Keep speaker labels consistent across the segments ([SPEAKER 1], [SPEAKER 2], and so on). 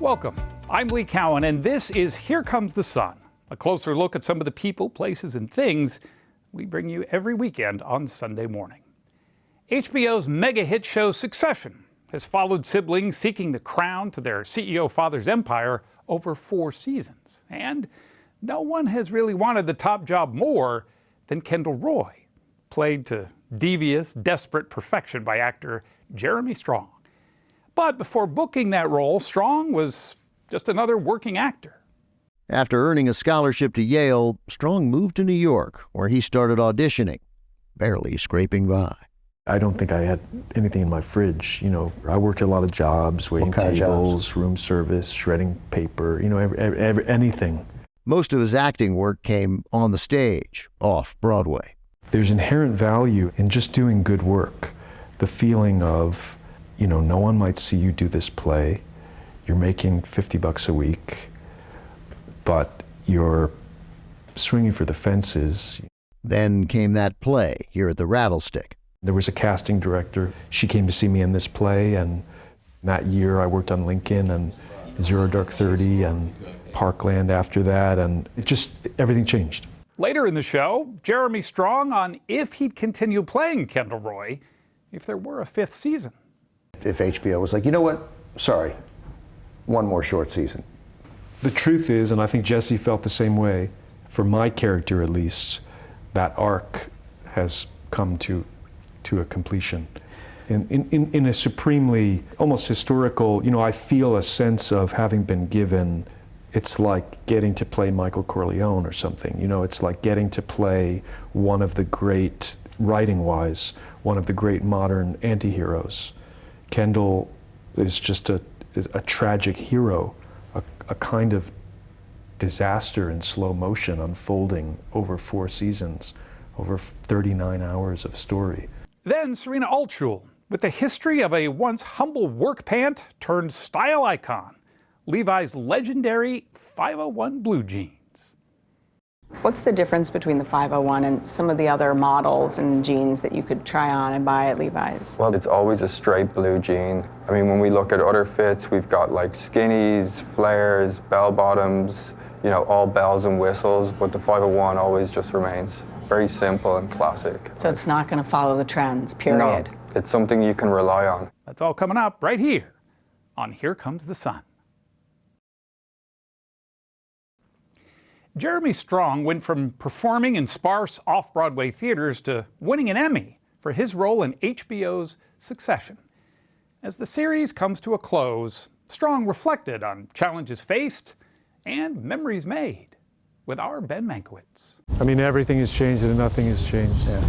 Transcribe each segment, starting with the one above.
[SPEAKER 1] Welcome. I'm Lee Cowan, and this is Here Comes the Sun, a closer look at some of the people, places, and things we bring you every weekend on Sunday morning. HBO's mega hit show Succession has followed siblings seeking the crown to their CEO father's empire over 4 seasons. And no one has really wanted the top job more than Kendall Roy, played to devious, desperate perfection by actor Jeremy Strong. But before booking that role, Strong was just another working actor.
[SPEAKER 2] After earning a scholarship to Yale, Strong moved to New York, where he started auditioning, barely scraping by.
[SPEAKER 3] I don't think I had anything in my fridge. I worked a lot of jobs, waiting tables, room service, shredding paper, anything.
[SPEAKER 2] Most of his acting work came on the stage, off Broadway.
[SPEAKER 3] There's inherent value in just doing good work. The feeling of, no one might see you do this play. You're making $50 a week, but you're swinging for the fences.
[SPEAKER 2] Then came that play here at the Rattlestick.
[SPEAKER 3] There was a casting director. She came to see me in this play, and that year I worked on Lincoln and Zero Dark 30 and Parkland after that, and everything changed.
[SPEAKER 1] Later in the show, Jeremy Strong on if he'd continue playing Kendall Roy if there were a 5th season.
[SPEAKER 4] If HBO was like, you know what, sorry, one more short season.
[SPEAKER 3] The truth is, and I think Jesse felt the same way, for my character at least, that arc has come to a completion. In a supremely, almost historical, I feel a sense of having been given, it's like getting to play Michael Corleone or something. It's like getting to play one of the great, writing-wise, one of the great modern anti-heroes. Kendall is just a tragic hero, a kind of disaster in slow motion unfolding over 4 seasons, over 39 hours of story.
[SPEAKER 1] Then Serena Altschul, with the history of a once humble work pant turned style icon, Levi's legendary 501 blue jeans.
[SPEAKER 5] What's the difference between the 501 and some of the other models and jeans that you could try on and buy at Levi's?
[SPEAKER 6] Well, it's always a straight blue jean. I mean, when we look at other fits, we've got like skinnies, flares, bell bottoms, all bells and whistles, but the 501 always just remains very simple and classic.
[SPEAKER 5] So it's not going to follow the trends, period?
[SPEAKER 6] No, it's something you can rely on.
[SPEAKER 1] That's all coming up right here on Here Comes the Sun. Jeremy Strong went from performing in sparse off-Broadway theaters to winning an Emmy for his role in HBO's Succession. As the series comes to a close, Strong reflected on challenges faced and memories made with our Ben Mankiewicz.
[SPEAKER 3] I mean, everything has changed and nothing has changed. Yeah.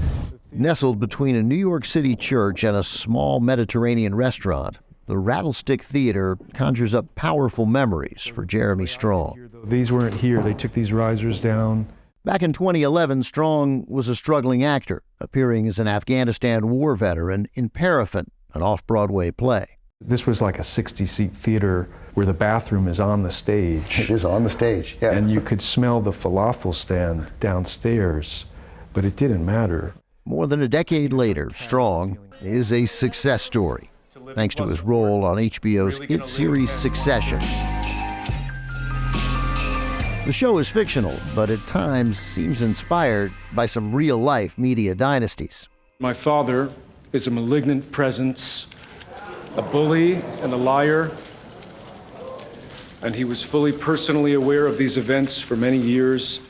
[SPEAKER 2] Nestled between a New York City church and a small Mediterranean restaurant, the Rattlestick Theater conjures up powerful memories for Jeremy Strong.
[SPEAKER 3] These weren't here. They took these risers down.
[SPEAKER 2] Back in 2011, Strong was a struggling actor, appearing as an Afghanistan war veteran in Paraffin, an off-Broadway play.
[SPEAKER 3] This was like a 60-seat theater where the bathroom is on the stage.
[SPEAKER 4] It is on the stage, yeah.
[SPEAKER 3] And you could smell the falafel stand downstairs, but it didn't matter.
[SPEAKER 2] More than a decade later, Strong is a success story, thanks to his role on HBO's hit series Succession. The show is fictional, but at times seems inspired by some real-life media dynasties.
[SPEAKER 7] My father is a malignant presence, a bully and a liar, and he was fully personally aware of these events for many years.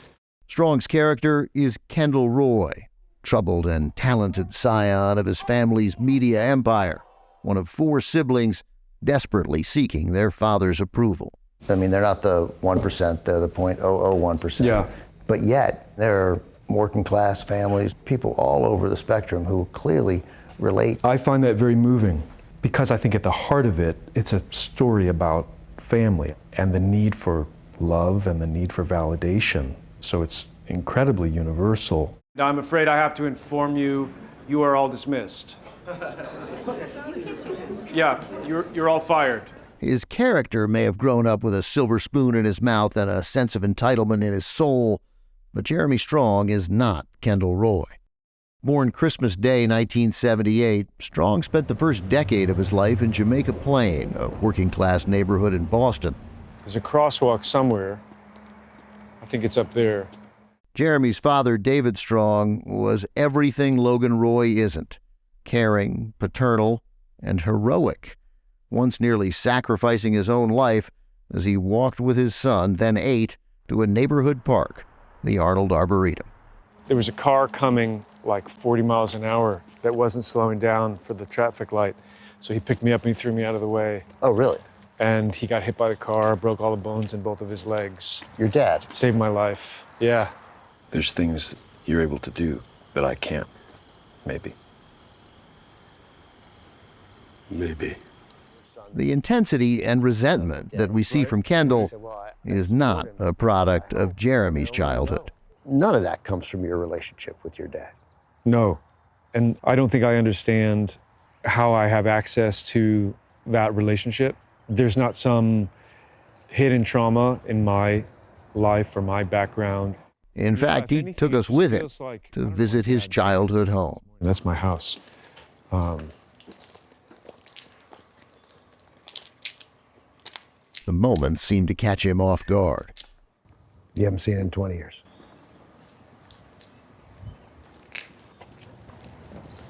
[SPEAKER 2] Strong's character is Kendall Roy, troubled and talented scion of his family's media empire, one of 4 siblings desperately seeking their father's approval.
[SPEAKER 4] I mean, they're not the 1%, they're the 0.001%.
[SPEAKER 3] Yeah.
[SPEAKER 4] But yet, there are working class families, people all over the spectrum who clearly relate.
[SPEAKER 3] I find that very moving because I think at the heart of it, it's a story about family and the need for love and the need for validation. So it's incredibly universal.
[SPEAKER 7] I'm afraid I have to inform you, you are all dismissed. Yeah, you're all fired.
[SPEAKER 2] His character may have grown up with a silver spoon in his mouth and a sense of entitlement in his soul, but Jeremy Strong is not Kendall Roy. Born Christmas Day 1978, Strong spent the first decade of his life in Jamaica Plain, a working-class neighborhood in Boston.
[SPEAKER 3] There's a crosswalk somewhere. I think it's up there.
[SPEAKER 2] Jeremy's father, David Strong, was everything Logan Roy isn't: caring, paternal, and heroic, once nearly sacrificing his own life as he walked with his son, then 8, to a neighborhood park, the Arnold Arboretum.
[SPEAKER 3] There was a car coming like 40 miles an hour that wasn't slowing down for the traffic light. So he picked me up and he threw me out of the way.
[SPEAKER 4] Oh, really?
[SPEAKER 3] And he got hit by the car, broke all the bones in both of his legs.
[SPEAKER 4] Your dad?
[SPEAKER 3] Saved my life, yeah.
[SPEAKER 8] There's things you're able to do that I can't, maybe. Maybe.
[SPEAKER 2] The intensity and resentment that we see from Kendall is not a product of Jeremy's childhood.
[SPEAKER 4] None of that comes from your relationship with your dad.
[SPEAKER 3] No, and I don't think I understand how I have access to that relationship. There's not some hidden trauma in my life or my background.
[SPEAKER 2] In fact, he took us with him to visit his childhood home.
[SPEAKER 3] That's my house.
[SPEAKER 2] The moment seemed to catch him off guard.
[SPEAKER 4] You haven't seen it in 20 years.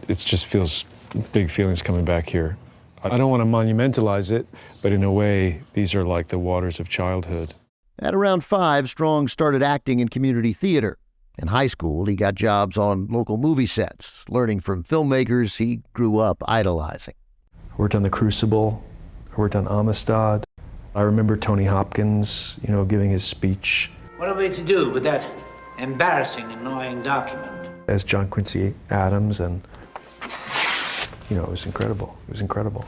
[SPEAKER 3] It just feels big feelings coming back here. I don't want to monumentalize it, but in a way, these are like the waters of childhood.
[SPEAKER 2] At around 5, Strong started acting in community theater. In high school, he got jobs on local movie sets, learning from filmmakers he grew up idolizing.
[SPEAKER 3] I worked on The Crucible. I worked on Amistad. I remember Tony Hopkins, giving his speech.
[SPEAKER 9] What are we to do with that embarrassing, annoying document?
[SPEAKER 3] As John Quincy Adams, and it was incredible. It was incredible.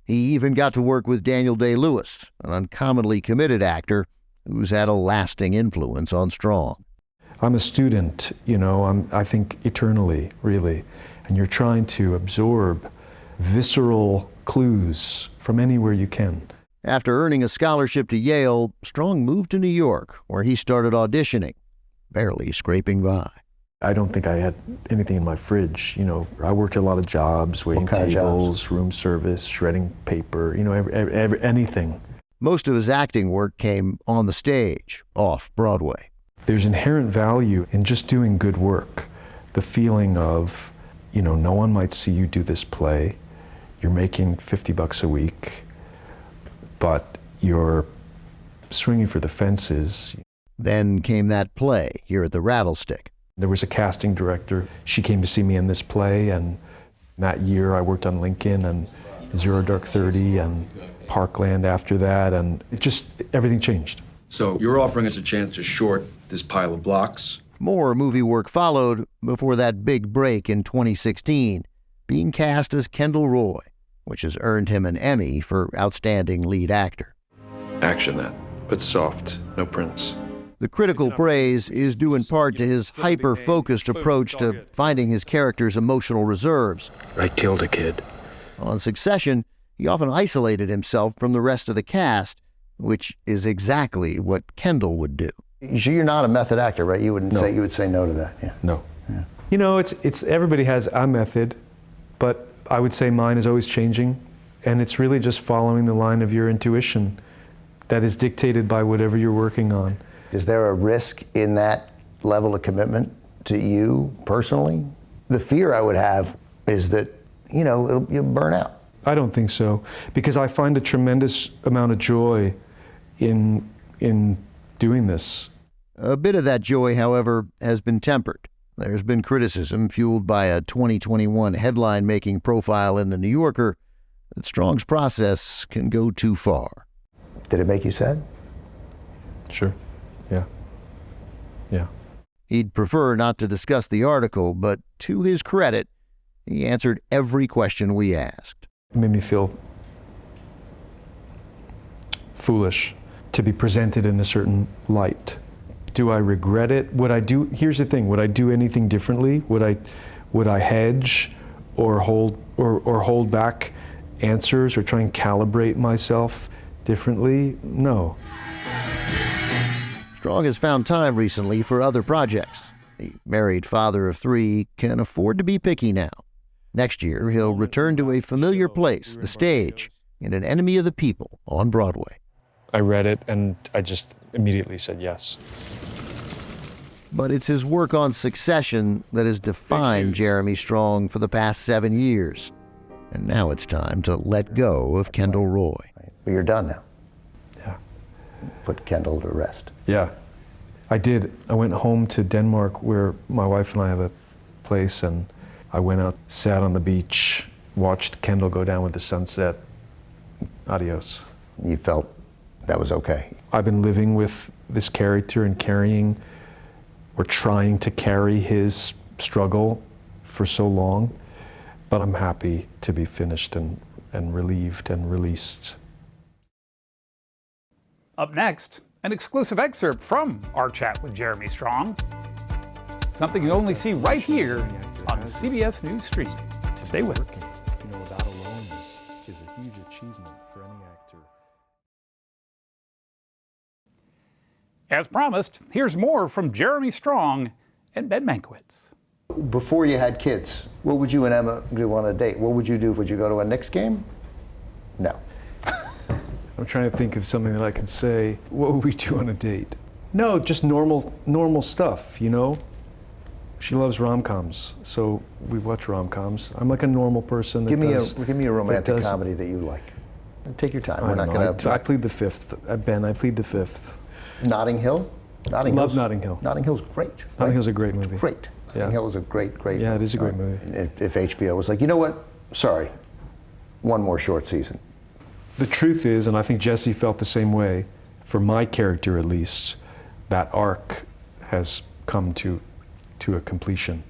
[SPEAKER 2] He even got to work with Daniel Day-Lewis, an uncommonly committed actor who's had a lasting influence on Strong.
[SPEAKER 3] I'm a student, I think eternally, really, and you're trying to absorb visceral clues from anywhere you can.
[SPEAKER 2] After earning a scholarship to Yale, Strong moved to New York, where he started auditioning, barely scraping by.
[SPEAKER 3] I don't think I had anything in my fridge. I worked a lot of jobs, waiting tables, room service, shredding paper, anything.
[SPEAKER 2] Most of his acting work came on the stage, off Broadway.
[SPEAKER 3] There's inherent value in just doing good work. The feeling of, no one might see you do this play. You're making $50 a week, but you're swinging for the fences.
[SPEAKER 2] Then came that play here at the Rattlestick.
[SPEAKER 3] There was a casting director. She came to see me in this play, and that year I worked on Lincoln and Zero Dark 30 and Parkland after that, and everything changed.
[SPEAKER 8] So you're offering us a chance to short this pile of blocks?
[SPEAKER 2] More movie work followed before that big break in 2016, being cast as Kendall Roy, which has earned him an Emmy for Outstanding Lead Actor.
[SPEAKER 8] Action that, but soft, no prints.
[SPEAKER 2] The critical praise is due in part to his hyper-focused approach to finding his character's emotional reserves.
[SPEAKER 8] I killed a kid.
[SPEAKER 2] On Succession, he often isolated himself from the rest of the cast, which is exactly what Kendall would do.
[SPEAKER 4] You're not a method actor, right? You wouldn't
[SPEAKER 3] No.
[SPEAKER 4] say, you would say no to that. Yeah.
[SPEAKER 3] No.
[SPEAKER 4] Yeah.
[SPEAKER 3] It's everybody has a method, but I would say mine is always changing, and it's really just following the line of your intuition that is dictated by whatever you're working on.
[SPEAKER 4] Is there a risk in that level of commitment to you personally? The fear I would have is that, you'll burn out.
[SPEAKER 3] I don't think so, because I find a tremendous amount of joy in doing this.
[SPEAKER 2] A bit of that joy, however, has been tempered. There's been criticism fueled by a 2021 headline-making profile in The New Yorker that Strong's process can go too far.
[SPEAKER 4] Did it make you sad?
[SPEAKER 3] Sure. Yeah.
[SPEAKER 2] He'd prefer not to discuss the article, but to his credit, he answered every question we asked.
[SPEAKER 3] It made me feel foolish to be presented in a certain light. Do I regret it? Here's the thing, would I do anything differently? Would I hedge or hold back answers or try and calibrate myself differently? No.
[SPEAKER 2] Strong has found time recently for other projects. The married father of 3 can afford to be picky now. Next year, he'll return to a familiar place, the stage, in An Enemy of the People on Broadway.
[SPEAKER 3] I read it and I just immediately said yes.
[SPEAKER 2] But it's his work on Succession that has defined Jeremy Strong for the past 7 years. And now it's time to let go of Kendall Roy.
[SPEAKER 4] But you're done now.
[SPEAKER 3] Yeah.
[SPEAKER 4] Put Kendall to rest.
[SPEAKER 3] Yeah, I did. I went home to Denmark where my wife and I have a place, and I went out, sat on the beach, watched Kendall go down with the sunset. Adios.
[SPEAKER 4] You felt that was okay.
[SPEAKER 3] I've been living with this character and carrying or trying to carry his struggle for so long, but I'm happy to be finished and relieved and released.
[SPEAKER 1] Up next, an exclusive excerpt from our chat with Jeremy Strong. Something you'll only see right here on CBS News Streaming. Stay with us.
[SPEAKER 3] You know, that alone is a huge achievement for any actor.
[SPEAKER 1] As promised, here's more from Jeremy Strong and Ben Mankiewicz.
[SPEAKER 4] Before you had kids, what would you and Emma do on a date? What would you do? Would you go to a Knicks game? No.
[SPEAKER 3] I'm trying to think of something that I can say. What would we do on a date? No, just normal stuff, you know? She loves rom-coms, so we watch rom-coms. I'm like a normal person that
[SPEAKER 4] Give me a romantic comedy that you like. Take your time. We're not going to.
[SPEAKER 3] I plead the fifth. Ben, I plead the fifth.
[SPEAKER 4] Notting Hill?
[SPEAKER 3] Love Notting Hill.
[SPEAKER 4] Notting Hill's great. Right?
[SPEAKER 3] Notting Hill's a great movie.
[SPEAKER 4] Great.
[SPEAKER 3] Yeah.
[SPEAKER 4] Notting Hill is a great
[SPEAKER 3] Yeah, it is a great movie.
[SPEAKER 4] If HBO was like, you know what? Sorry, one more short season.
[SPEAKER 3] The truth is, and I think Jesse felt the same way, for my character at least, that arc has come to a completion.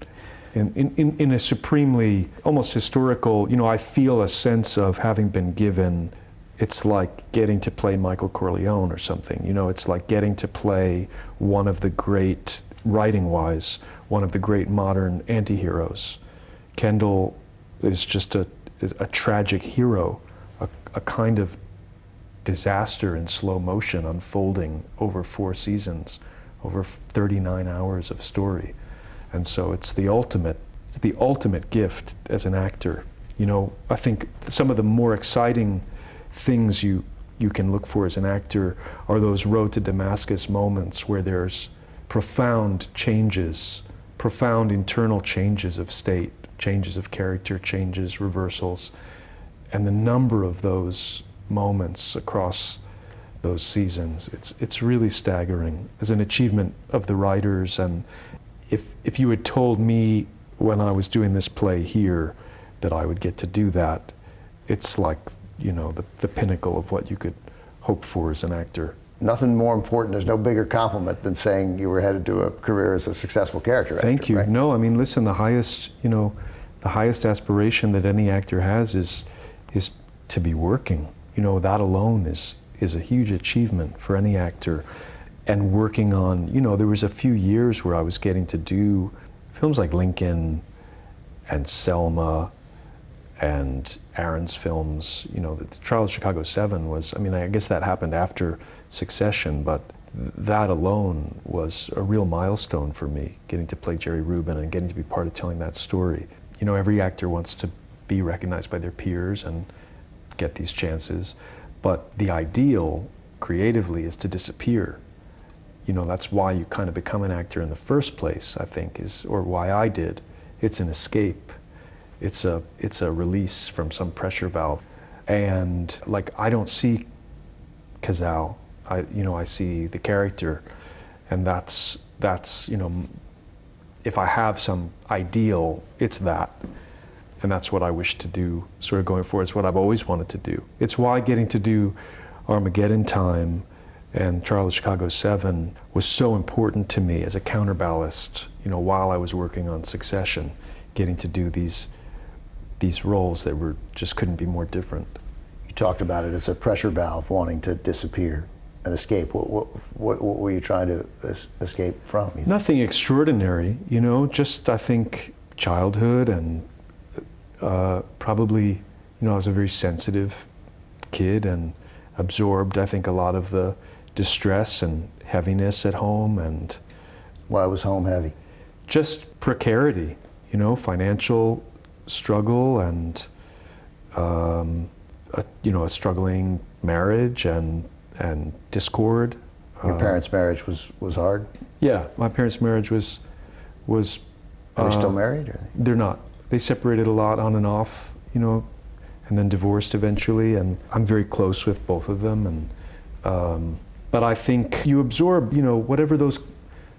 [SPEAKER 3] In a supremely, almost historical, you know, I feel a sense of having been given, it's like getting to play Michael Corleone or something. You know, it's like getting to play one of the great, writing-wise, one of the great modern anti-heroes. Kendall is just a tragic hero, a kind of disaster in slow motion unfolding over 4 seasons, over 39 hours of story. And so it's the ultimate gift as an actor. You know, I think some of the more exciting things you can look for as an actor are those road to Damascus moments where there's profound changes, profound internal changes of state, changes of character, changes, reversals. And the number of those moments across those seasons, it's really staggering as an achievement of the writers. And if you had told me when I was doing this play here that I would get to do that, it's like, you know, the pinnacle of what you could hope for as an actor.
[SPEAKER 4] Nothing more important, there's no bigger compliment than saying you were headed to a career as a successful character actor.
[SPEAKER 3] Thank you.
[SPEAKER 4] Right?
[SPEAKER 3] No, I mean, listen, the highest aspiration that any actor has is to be working. You know, that alone is a huge achievement for any actor. And working on, you know, there was a few years where I was getting to do films like Lincoln and Selma and Aaron's films. You know, the Trial of Chicago 7 was, I mean, I guess that happened after Succession, but that alone was a real milestone for me, getting to play Jerry Rubin and getting to be part of telling that story. You know, every actor wants to be recognized by their peers and get these chances, but the ideal creatively is to disappear. You know, that's why you kind of become an actor in the first place, I think, or why I did. It's an escape. It's a release from some pressure valve. And like, I don't see Cazal. I see the character, and that's, you know, if I have some ideal, it's that. And that's what I wish to do, sort of going forward. It's what I've always wanted to do. It's why getting to do Armageddon Time and Trial of Chicago 7 was so important to me as a counterballast, you know, while I was working on Succession, getting to do these roles that just couldn't be more different.
[SPEAKER 4] You talked about it as a pressure valve, wanting to disappear and escape. What were you trying to escape from?
[SPEAKER 3] Nothing extraordinary, you know, just I think childhood and probably, you know, I was a very sensitive kid and absorbed, I think, a lot of the distress and heaviness at home. And
[SPEAKER 4] why was home heavy?
[SPEAKER 3] just precarity, you know, financial struggle and a struggling marriage and discord.
[SPEAKER 4] Your parents' marriage was hard?
[SPEAKER 3] Yeah, my parents' marriage was.
[SPEAKER 4] Are they still married? Or?
[SPEAKER 3] They're not. They separated a lot on and off, you know, and then divorced eventually. And I'm very close with both of them. And but I think you absorb, you know, whatever those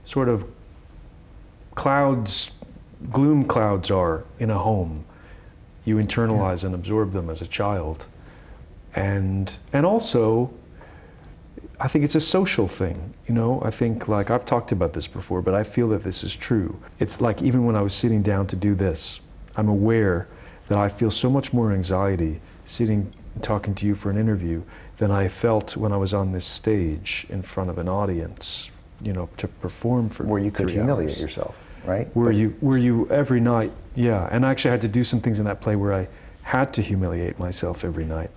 [SPEAKER 3] sort of clouds, gloom clouds are in a home. You internalize and absorb them as a child. And also, I think it's a social thing, you know? I think, like, I've talked about this before, but I feel that this is true. It's like, even when I was sitting down to do this, I'm aware that I feel so much more anxiety sitting and talking to you for an interview than I felt when I was on this stage in front of an audience, you know, to perform for 3 hours.
[SPEAKER 4] Where you could humiliate yourself, right?
[SPEAKER 3] Where you every night, yeah. And I actually had to do some things in that play where I had to humiliate myself every night.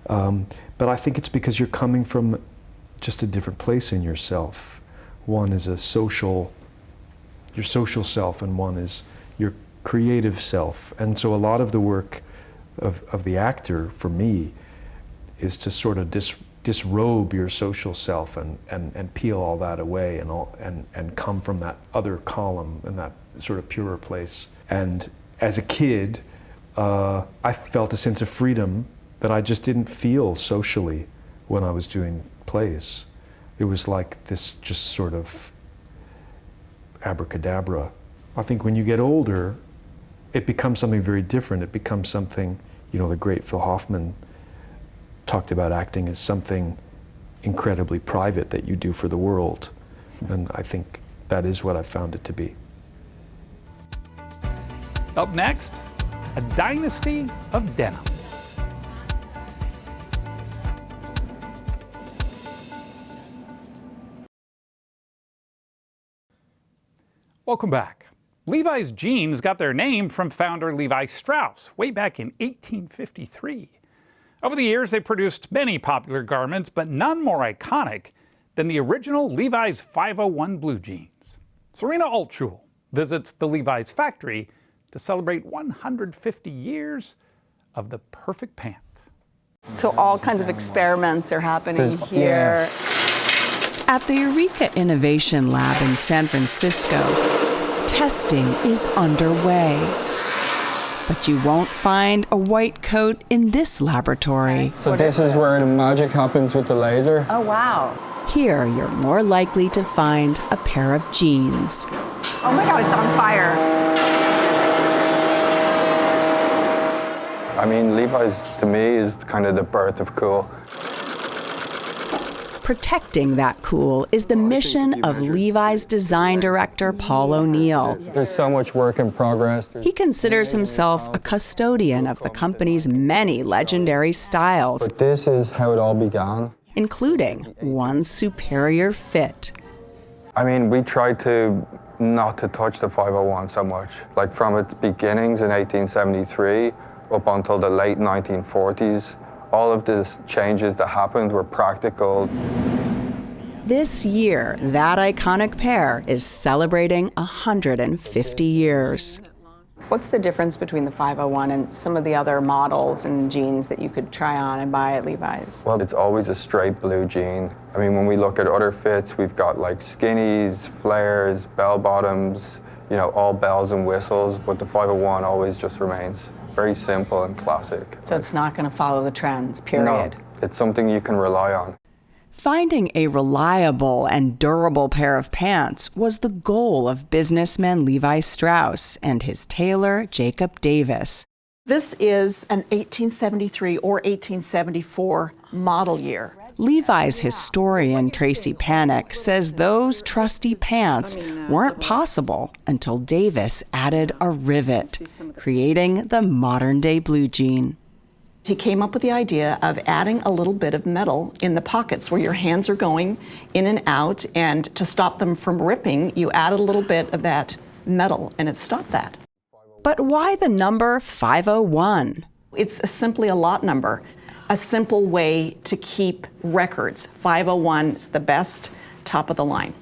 [SPEAKER 3] But I think it's because you're coming from just a different place in yourself. One is your social self, and one is your creative self. And so a lot of the work of the actor, for me, is to sort of disrobe your social self and peel all that away and come from that other column and that sort of purer place. And as a kid, I felt a sense of freedom that I just didn't feel socially when I was doing plays. It was like this just sort of abracadabra. I think when you get older, it becomes something very different. It becomes something, you know, the great Phil Hoffman talked about acting as something incredibly private that you do for the world. And I think that is what I found it to be.
[SPEAKER 1] Up next, a dynasty of denim. Welcome back. Levi's jeans got their name from founder Levi Strauss way back in 1853. Over the years, they produced many popular garments, but none more iconic than the original Levi's 501 blue jeans. Serena Altschul visits the Levi's factory to celebrate 150 years of the perfect pant.
[SPEAKER 5] So all kinds of experiments are happening here.
[SPEAKER 10] At the Eureka Innovation Lab in San Francisco, testing is underway. But you won't find a white coat in this laboratory.
[SPEAKER 6] So this is where the magic happens with the laser.
[SPEAKER 5] Oh, wow.
[SPEAKER 10] Here, you're more likely to find a pair of jeans.
[SPEAKER 5] Oh my God, it's on fire.
[SPEAKER 6] I mean, Levi's, to me, is kind of the birth of cool.
[SPEAKER 10] Protecting that cool is the mission of Levi's design director, Paul O'Neill.
[SPEAKER 6] There's so much work in progress.
[SPEAKER 10] He considers himself a custodian of the company's many legendary styles,
[SPEAKER 6] But this is how it all began.
[SPEAKER 10] including one superior fit.
[SPEAKER 6] I mean, we tried to not to touch the 501 so much. Like from its beginnings in 1873 up until the late 1940s, all of the changes that happened were practical.
[SPEAKER 10] This year, that iconic pair is celebrating 150 years.
[SPEAKER 5] What's the difference between the 501 and some of the other models and jeans that you could try on and buy at Levi's?
[SPEAKER 6] Well, it's always a straight blue jean. I mean, when we look at other fits, we've got like skinnies, flares, bell bottoms, you know, all bells and whistles, but the 501 always just remains very simple and classic.
[SPEAKER 5] So it's not going to follow the trends, period.
[SPEAKER 6] No, it's something you can rely on.
[SPEAKER 10] Finding a reliable and durable pair of pants was the goal of businessman Levi Strauss and his tailor, Jacob Davis.
[SPEAKER 11] This is an 1873 or 1874 model year.
[SPEAKER 10] Levi's historian Tracy Panic says those trusty pants weren't possible until Davis added a rivet, creating the modern-day blue jean.
[SPEAKER 11] He came up with the idea of adding a little bit of metal in the pockets where your hands are going in and out, and to stop them from ripping, you add a little bit of that metal, and it stopped that.
[SPEAKER 10] But why the number 501?
[SPEAKER 11] It's simply a lot number, a simple way to keep records. 501 is the best, top of the line.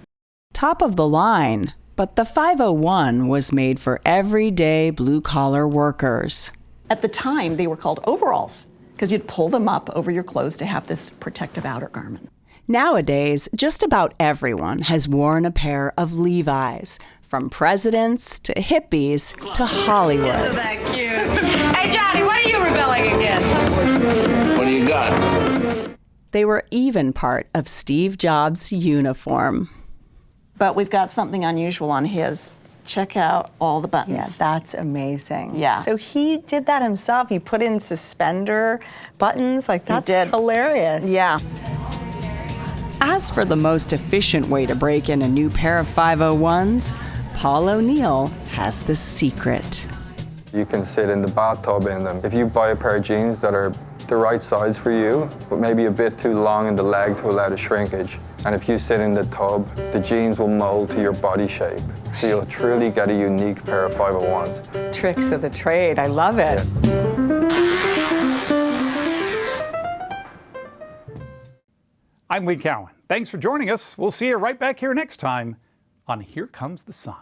[SPEAKER 10] Top of the line, But the 501 was made for everyday blue-collar workers.
[SPEAKER 11] At the time, they were called overalls because you'd pull them up over your clothes to have this protective outer garment.
[SPEAKER 10] Nowadays, just about everyone has worn a pair of Levi's, from presidents to hippies to Hollywood.
[SPEAKER 12] Isn't that cute? Hey, Johnny, what are you rebelling against?
[SPEAKER 13] What do you got?
[SPEAKER 10] They were even part of Steve Jobs' uniform.
[SPEAKER 11] But we've got something unusual on his. Check out all the buttons.
[SPEAKER 5] Yeah, that's amazing.
[SPEAKER 11] Yeah.
[SPEAKER 5] So he did that himself. He put in suspender buttons. Like, that's hilarious.
[SPEAKER 11] Yeah.
[SPEAKER 10] As for the most efficient way to break in a new pair of 501s, Paul O'Neill has the secret.
[SPEAKER 6] You can sit in the bathtub in them. If you buy a pair of jeans that are the right size for you, but maybe a bit too long in the leg to allow the shrinkage, and if you sit in the tub, the jeans will mold to your body shape. So you'll truly get a unique pair of 501s.
[SPEAKER 5] Tricks of the trade. I love it.
[SPEAKER 6] Yeah.
[SPEAKER 1] I'm Lee Cowan. Thanks for joining us. We'll see you right back here next time on Here Comes the Sun.